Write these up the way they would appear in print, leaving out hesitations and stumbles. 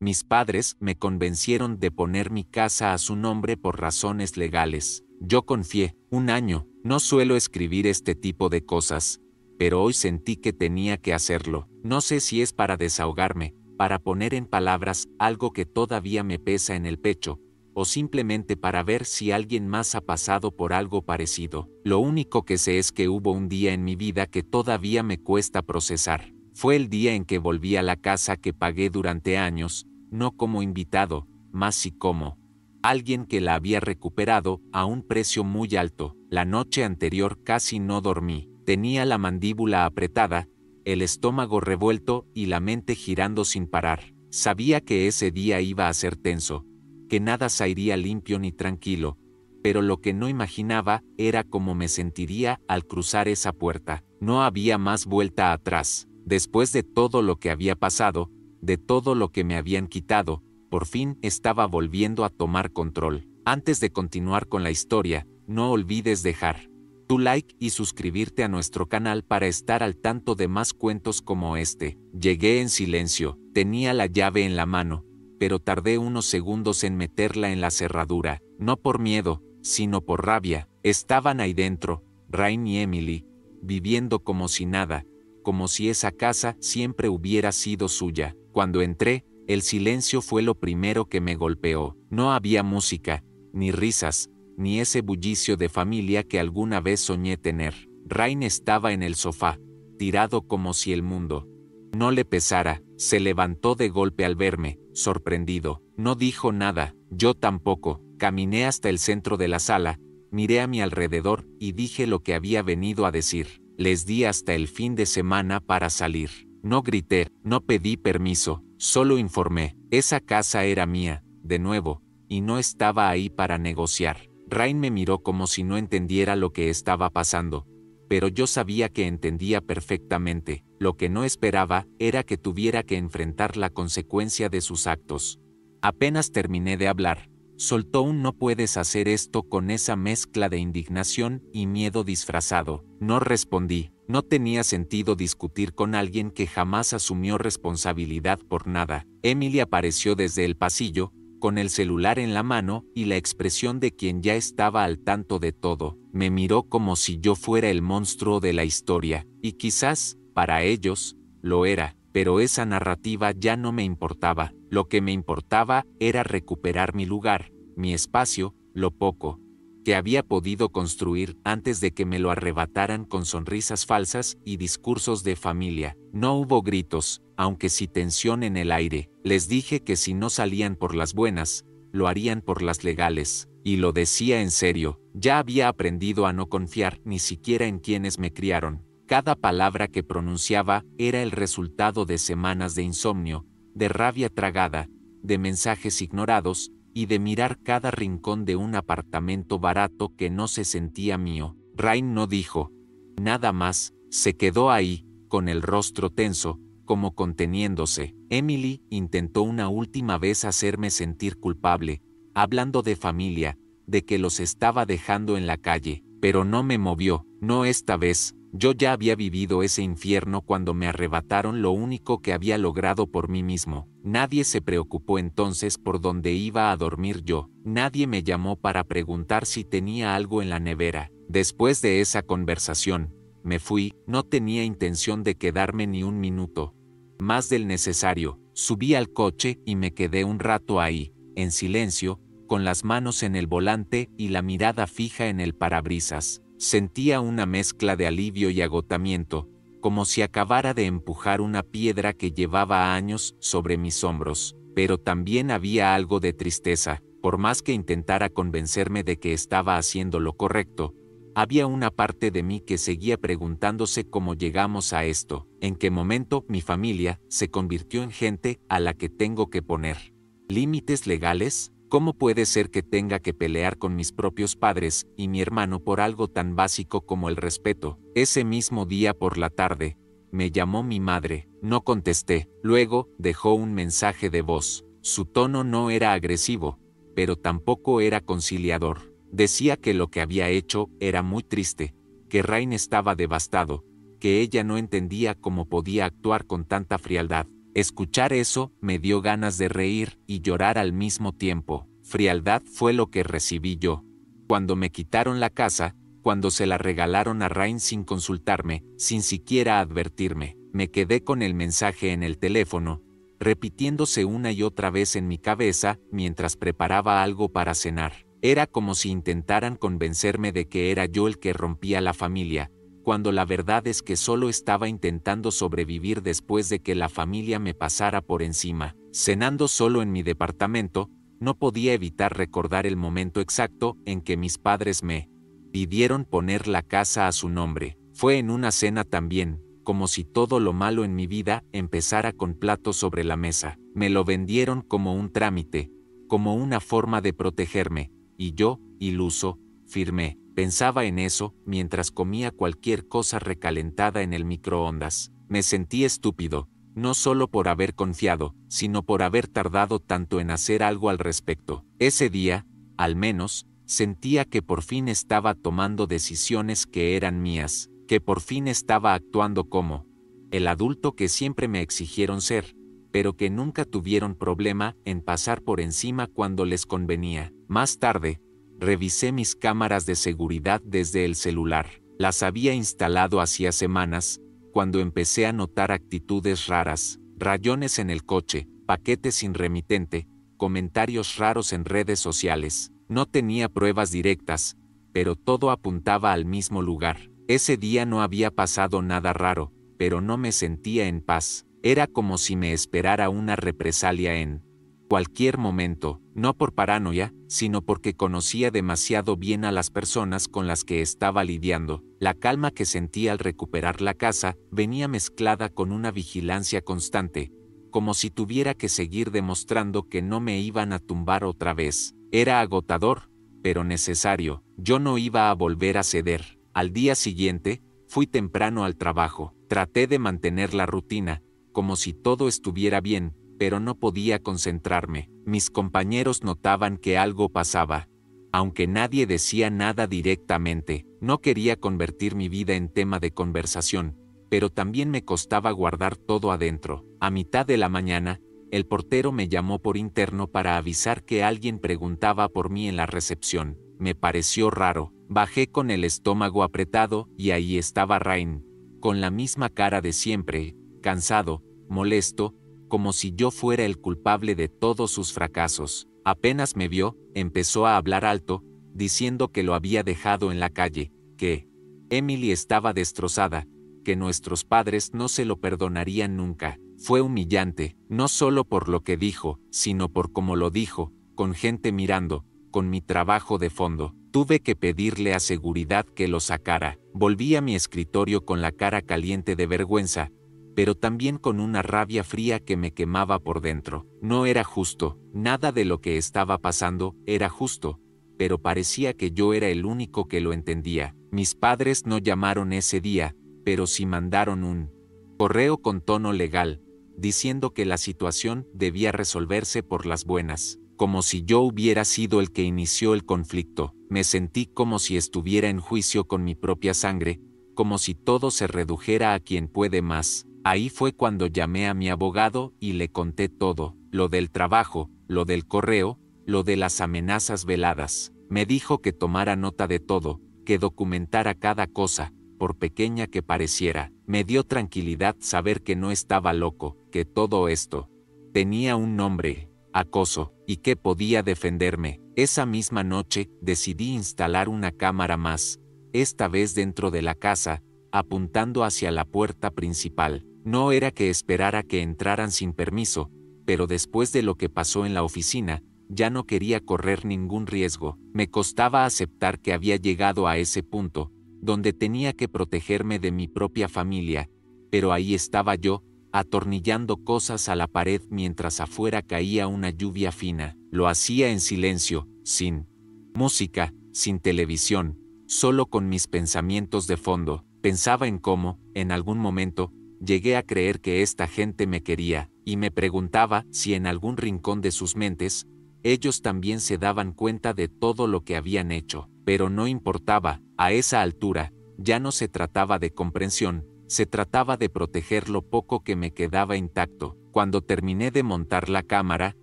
Mis padres me convencieron de poner mi casa a su nombre por razones legales. Yo confié, 1 año, no suelo escribir este tipo de cosas, pero hoy sentí que tenía que hacerlo. No sé si es para desahogarme, para poner en palabras algo que todavía me pesa en el pecho, o simplemente para ver si alguien más ha pasado por algo parecido. Lo único que sé es que hubo un día en mi vida que todavía me cuesta procesar. Fue el día en que volví a la casa que pagué durante años, no como invitado, más sí como alguien que la había recuperado a un precio muy alto. La noche anterior casi no dormí. Tenía la mandíbula apretada, el estómago revuelto y la mente girando sin parar. Sabía que ese día iba a ser tenso, que nada saldría limpio ni tranquilo, pero lo que no imaginaba era cómo me sentiría al cruzar esa puerta. No había más vuelta atrás. Después de todo lo que había pasado, de todo lo que me habían quitado, por fin estaba volviendo a tomar control. Antes de continuar con la historia, no olvides dejar tu like y suscribirte a nuestro canal para estar al tanto de más cuentos como este. Llegué en silencio, tenía la llave en la mano, pero tardé unos segundos en meterla en la cerradura, no por miedo, sino por rabia. Estaban ahí dentro, Rain y Emily, viviendo como si nada, como si esa casa siempre hubiera sido suya. Cuando entré, el silencio fue lo primero que me golpeó. No había música, ni risas, ni ese bullicio de familia que alguna vez soñé tener. Rain estaba en el sofá, tirado como si el mundo no le pesara. Se levantó de golpe al verme, sorprendido. No dijo nada, yo tampoco. Caminé hasta el centro de la sala, miré a mi alrededor y dije lo que había venido a decir. Les di hasta el fin de semana para salir. No grité, no pedí permiso, solo informé. Esa casa era mía, de nuevo, y no estaba ahí para negociar. Rain me miró como si no entendiera lo que estaba pasando, pero yo sabía que entendía perfectamente. Lo que no esperaba era que tuviera que enfrentar la consecuencia de sus actos. Apenas terminé de hablar, soltó un "no puedes hacer esto" con esa mezcla de indignación y miedo disfrazado. No respondí. No tenía sentido discutir con alguien que jamás asumió responsabilidad por nada. Emily apareció desde el pasillo, con el celular en la mano y la expresión de quien ya estaba al tanto de todo. Me miró como si yo fuera el monstruo de la historia, y quizás, para ellos, lo era, pero esa narrativa ya no me importaba. Lo que me importaba era recuperar mi lugar, mi espacio, lo poco que había podido construir antes de que me lo arrebataran con sonrisas falsas y discursos de familia. No hubo gritos, aunque sí tensión en el aire. Les dije que si no salían por las buenas, lo harían por las legales. Y lo decía en serio. Ya había aprendido a no confiar ni siquiera en quienes me criaron. Cada palabra que pronunciaba era el resultado de semanas de insomnio, de rabia tragada, de mensajes ignorados, y de mirar cada rincón de un apartamento barato que no se sentía mío. Rain no dijo nada más, se quedó ahí, con el rostro tenso, como conteniéndose. Emily intentó una última vez hacerme sentir culpable, hablando de familia, de que los estaba dejando en la calle, pero no me movió, no esta vez. Yo ya había vivido ese infierno cuando me arrebataron lo único que había logrado por mí mismo. Nadie se preocupó entonces por dónde iba a dormir yo. Nadie me llamó para preguntar si tenía algo en la nevera. Después de esa conversación, me fui. No tenía intención de quedarme ni un minuto más del necesario. Subí al coche y me quedé un rato ahí, en silencio, con las manos en el volante y la mirada fija en el parabrisas. Sentía una mezcla de alivio y agotamiento, como si acabara de empujar una piedra que llevaba años sobre mis hombros, pero también había algo de tristeza. Por más que intentara convencerme de que estaba haciendo lo correcto, había una parte de mí que seguía preguntándose cómo llegamos a esto, en qué momento mi familia se convirtió en gente a la que tengo que poner límites legales. ¿Cómo puede ser que tenga que pelear con mis propios padres y mi hermano por algo tan básico como el respeto? Ese mismo día por la tarde, me llamó mi madre. No contesté. Luego, dejó un mensaje de voz. Su tono no era agresivo, pero tampoco era conciliador. Decía que lo que había hecho era muy triste, que Rain estaba devastado, que ella no entendía cómo podía actuar con tanta frialdad. Escuchar eso me dio ganas de reír y llorar al mismo tiempo. Frialdad fue lo que recibí yo. Cuando me quitaron la casa, cuando se la regalaron a Rain sin consultarme, sin siquiera advertirme, me quedé con el mensaje en el teléfono, repitiéndose una y otra vez en mi cabeza mientras preparaba algo para cenar. Era como si intentaran convencerme de que era yo el que rompía la familia, cuando la verdad es que solo estaba intentando sobrevivir después de que la familia me pasara por encima. Cenando solo en mi departamento, no podía evitar recordar el momento exacto en que mis padres me pidieron poner la casa a su nombre. Fue en una cena también, como si todo lo malo en mi vida empezara con platos sobre la mesa. Me lo vendieron como un trámite, como una forma de protegerme, y yo, iluso, firmé. Pensaba en eso mientras comía cualquier cosa recalentada en el microondas. Me sentí estúpido, no solo por haber confiado, sino por haber tardado tanto en hacer algo al respecto. Ese día, al menos, sentía que por fin estaba tomando decisiones que eran mías, que por fin estaba actuando como el adulto que siempre me exigieron ser, pero que nunca tuvieron problema en pasar por encima cuando les convenía. Más tarde, revisé mis cámaras de seguridad desde el celular. Las había instalado hacía semanas, cuando empecé a notar actitudes raras, rayones en el coche, paquetes sin remitente, comentarios raros en redes sociales. No tenía pruebas directas, pero todo apuntaba al mismo lugar. Ese día no había pasado nada raro, pero no me sentía en paz. Era como si me esperara una represalia en cualquier momento, no por paranoia, sino porque conocía demasiado bien a las personas con las que estaba lidiando. La calma que sentía al recuperar la casa venía mezclada con una vigilancia constante, como si tuviera que seguir demostrando que no me iban a tumbar otra vez. Era agotador, pero necesario. Yo no iba a volver a ceder. Al día siguiente, fui temprano al trabajo. Traté de mantener la rutina, como si todo estuviera bien, pero no podía concentrarme. Mis compañeros notaban que algo pasaba. Aunque nadie decía nada directamente, no quería convertir mi vida en tema de conversación, pero también me costaba guardar todo adentro. A mitad de la mañana, el portero me llamó por interno para avisar que alguien preguntaba por mí en la recepción. Me pareció raro. Bajé con el estómago apretado y ahí estaba Rain, con la misma cara de siempre, cansado, molesto, como si yo fuera el culpable de todos sus fracasos. Apenas me vio, empezó a hablar alto, diciendo que lo había dejado en la calle, que Emily estaba destrozada, que nuestros padres no se lo perdonarían nunca. Fue humillante, no solo por lo que dijo, sino por cómo lo dijo, con gente mirando, con mi trabajo de fondo. Tuve que pedirle a seguridad que lo sacara. Volví a mi escritorio con la cara caliente de vergüenza, pero también con una rabia fría que me quemaba por dentro. No era justo, nada de lo que estaba pasando era justo, pero parecía que yo era el único que lo entendía. Mis padres no llamaron ese día, pero sí mandaron un correo con tono legal, diciendo que la situación debía resolverse por las buenas, como si yo hubiera sido el que inició el conflicto. Me sentí como si estuviera en juicio con mi propia sangre, como si todo se redujera a quien puede más. Ahí fue cuando llamé a mi abogado y le conté todo, lo del trabajo, lo del correo, lo de las amenazas veladas. Me dijo que tomara nota de todo, que documentara cada cosa, por pequeña que pareciera. Me dio tranquilidad saber que no estaba loco, que todo esto tenía un nombre, acoso, y que podía defenderme. Esa misma noche decidí instalar una cámara más, esta vez dentro de la casa, apuntando hacia la puerta principal. No era que esperara que entraran sin permiso, pero después de lo que pasó en la oficina, ya no quería correr ningún riesgo. Me costaba aceptar que había llegado a ese punto, donde tenía que protegerme de mi propia familia, pero ahí estaba yo, atornillando cosas a la pared mientras afuera caía una lluvia fina. Lo hacía en silencio, sin música, sin televisión, solo con mis pensamientos de fondo. Pensaba en cómo, en algún momento, llegué a creer que esta gente me quería, y me preguntaba si en algún rincón de sus mentes, ellos también se daban cuenta de todo lo que habían hecho. Pero no importaba, a esa altura, ya no se trataba de comprensión, Se trataba de proteger lo poco que me quedaba intacto. Cuando terminé de montar la cámara,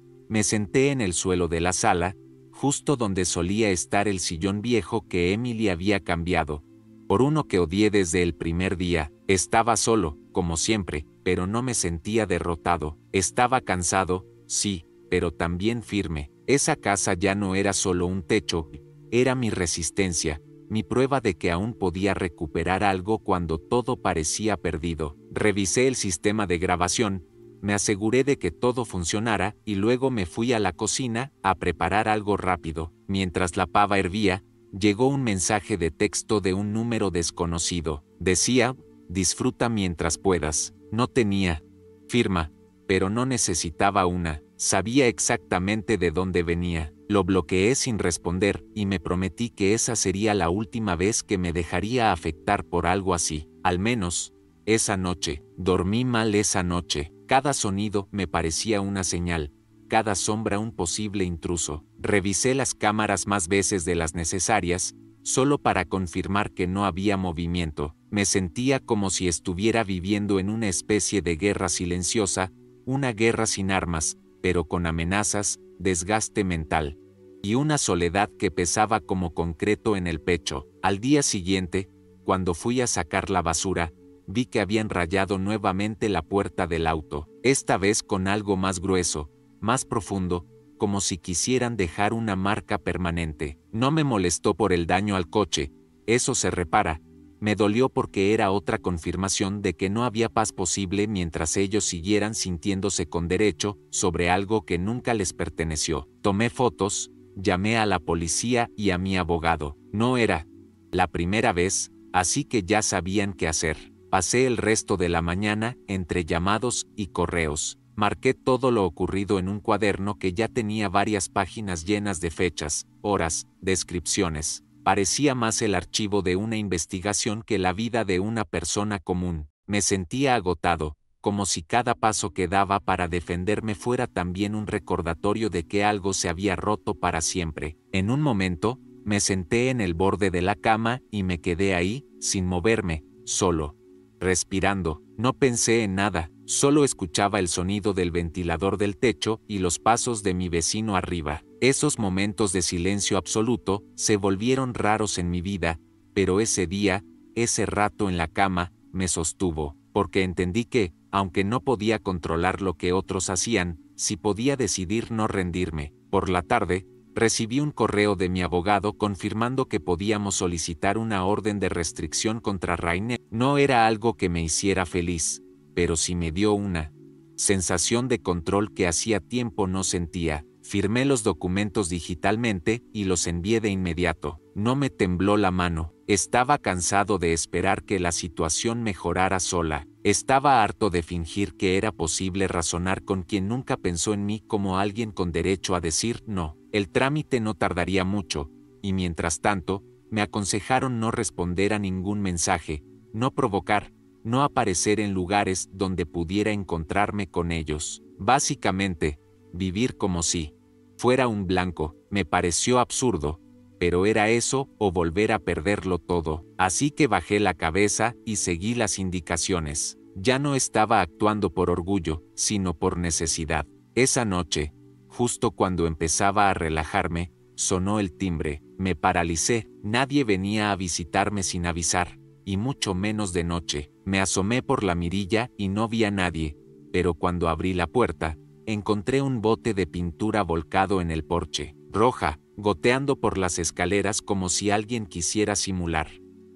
me senté en el suelo de la sala, justo donde solía estar el sillón viejo que Emily había cambiado por uno que odié desde el primer día. Estaba solo, como siempre, pero no me sentía derrotado. Estaba cansado, sí, pero también firme. Esa casa ya no era solo un techo, era mi resistencia, mi prueba de que aún podía recuperar algo cuando todo parecía perdido. Revisé el sistema de grabación, me aseguré de que todo funcionara y luego me fui a la cocina a preparar algo rápido. Mientras la pava hervía, llegó un mensaje de texto de un número desconocido. Decía, disfruta mientras puedas. No tenía firma, pero no necesitaba una. Sabía exactamente de dónde venía. Lo bloqueé sin responder y me prometí que esa sería la última vez que me dejaría afectar por algo así. Al menos, esa noche. Dormí mal esa noche. Cada sonido me parecía una señal, cada sombra un posible intruso. Revisé las cámaras más veces de las necesarias, solo para confirmar que no había movimiento. Me sentía como si estuviera viviendo en una especie de guerra silenciosa, una guerra sin armas, pero con amenazas, desgaste mental y una soledad que pesaba como concreto en el pecho. Al día siguiente, cuando fui a sacar la basura, vi que habían rayado nuevamente la puerta del auto, esta vez con algo más grueso, más profundo, como si quisieran dejar una marca permanente. No me molestó por el daño al coche, eso se repara. Me dolió porque era otra confirmación de que no había paz posible mientras ellos siguieran sintiéndose con derecho sobre algo que nunca les perteneció. Tomé fotos, llamé a la policía y a mi abogado. No era la primera vez, así que ya sabían qué hacer. Pasé el resto de la mañana entre llamados y correos. Marqué todo lo ocurrido en un cuaderno que ya tenía varias páginas llenas de fechas, horas, descripciones. Parecía más el archivo de una investigación que la vida de una persona común. Me sentía agotado, como si cada paso que daba para defenderme fuera también un recordatorio de que algo se había roto para siempre. En un momento, me senté en el borde de la cama y me quedé ahí, sin moverme, solo, respirando. No pensé en nada, solo escuchaba el sonido del ventilador del techo y los pasos de mi vecino arriba. Esos momentos de silencio absoluto se volvieron raros en mi vida, pero ese día, ese rato en la cama, me sostuvo, porque entendí que, aunque no podía controlar lo que otros hacían, sí podía decidir no rendirme. Por la tarde, recibí un correo de mi abogado confirmando que podíamos solicitar una orden de restricción contra Rainer. No era algo que me hiciera feliz, pero sí me dio una sensación de control que hacía tiempo no sentía. Firmé los documentos digitalmente y los envié de inmediato. No me tembló la mano. Estaba cansado de esperar que la situación mejorara sola. Estaba harto de fingir que era posible razonar con quien nunca pensó en mí como alguien con derecho a decir no. El trámite no tardaría mucho, y mientras tanto, me aconsejaron no responder a ningún mensaje, no provocar, no aparecer en lugares donde pudiera encontrarme con ellos. Básicamente, vivir como si fuera un blanco. Me pareció absurdo, pero era eso o volver a perderlo todo. Así que bajé la cabeza y seguí las indicaciones. Ya no estaba actuando por orgullo, sino por necesidad. Esa noche, justo cuando empezaba a relajarme, sonó el timbre. Me paralicé. Nadie venía a visitarme sin avisar, y mucho menos de noche. Me asomé por la mirilla y no vi a nadie, pero cuando abrí la puerta, encontré un bote de pintura volcado en el porche, roja, goteando por las escaleras como si alguien quisiera simular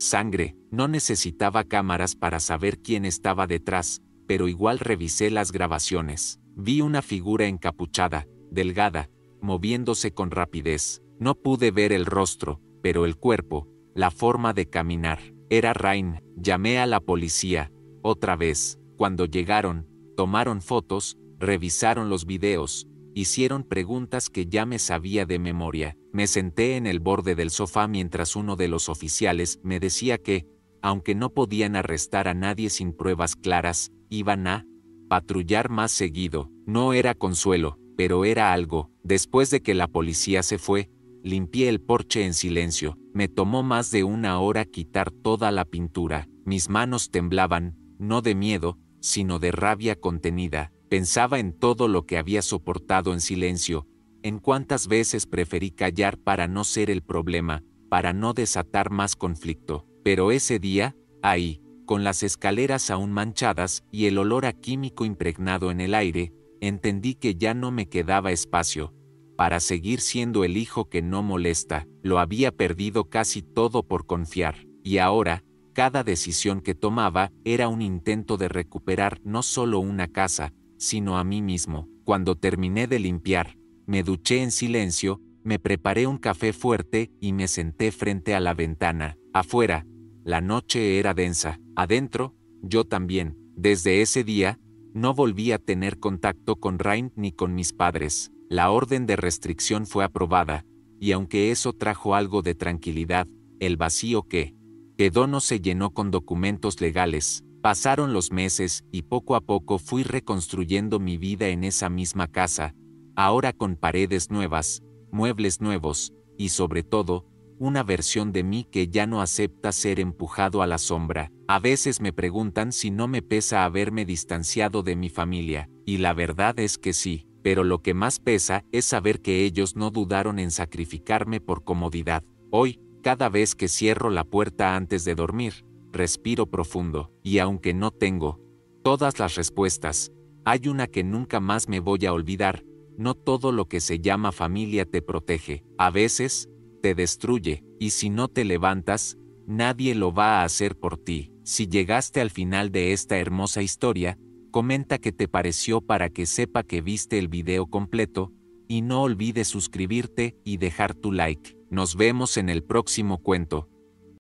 sangre. No necesitaba cámaras para saber quién estaba detrás, pero igual revisé las grabaciones. Vi una figura encapuchada, delgada, moviéndose con rapidez. No pude ver el rostro, pero el cuerpo, la forma de caminar. Era Rain. Llamé a la policía, otra vez. Cuando llegaron, tomaron fotos, revisaron los videos, hicieron preguntas que ya me sabía de memoria. Me senté en el borde del sofá mientras uno de los oficiales me decía que, aunque no podían arrestar a nadie sin pruebas claras, iban a patrullar más seguido. No era consuelo, pero era algo. Después de que la policía se fue, limpié el porche en silencio. Me tomó más de una hora quitar toda la pintura. Mis manos temblaban, no de miedo, sino de rabia contenida. Pensaba en todo lo que había soportado en silencio, en cuántas veces preferí callar para no ser el problema, para no desatar más conflicto. Pero ese día, ahí, con las escaleras aún manchadas y el olor a químico impregnado en el aire, entendí que ya no me quedaba espacio para seguir siendo el hijo que no molesta. Lo había perdido casi todo por confiar, y ahora, cada decisión que tomaba era un intento de recuperar no solo una casa, sino a mí mismo. Cuando terminé de limpiar, me duché en silencio, me preparé un café fuerte y me senté frente a la ventana. Afuera, la noche era densa. Adentro, yo también. Desde ese día, no volví a tener contacto con Rain ni con mis padres. La orden de restricción fue aprobada, y aunque eso trajo algo de tranquilidad, el vacío que quedó no se llenó con documentos legales. Pasaron los meses y poco a poco fui reconstruyendo mi vida en esa misma casa, ahora con paredes nuevas, muebles nuevos, y sobre todo, una versión de mí que ya no acepta ser empujado a la sombra. A veces me preguntan si no me pesa haberme distanciado de mi familia, y la verdad es que sí, pero lo que más pesa es saber que ellos no dudaron en sacrificarme por comodidad. Hoy, cada vez que cierro la puerta antes de dormir, respiro profundo, y aunque no tengo todas las respuestas, hay una que nunca más me voy a olvidar: no todo lo que se llama familia te protege. A veces, te destruye, y si no te levantas, nadie lo va a hacer por ti. Si llegaste al final de esta hermosa historia, comenta qué te pareció para que sepa que viste el video completo, y no olvides suscribirte y dejar tu like. Nos vemos en el próximo cuento.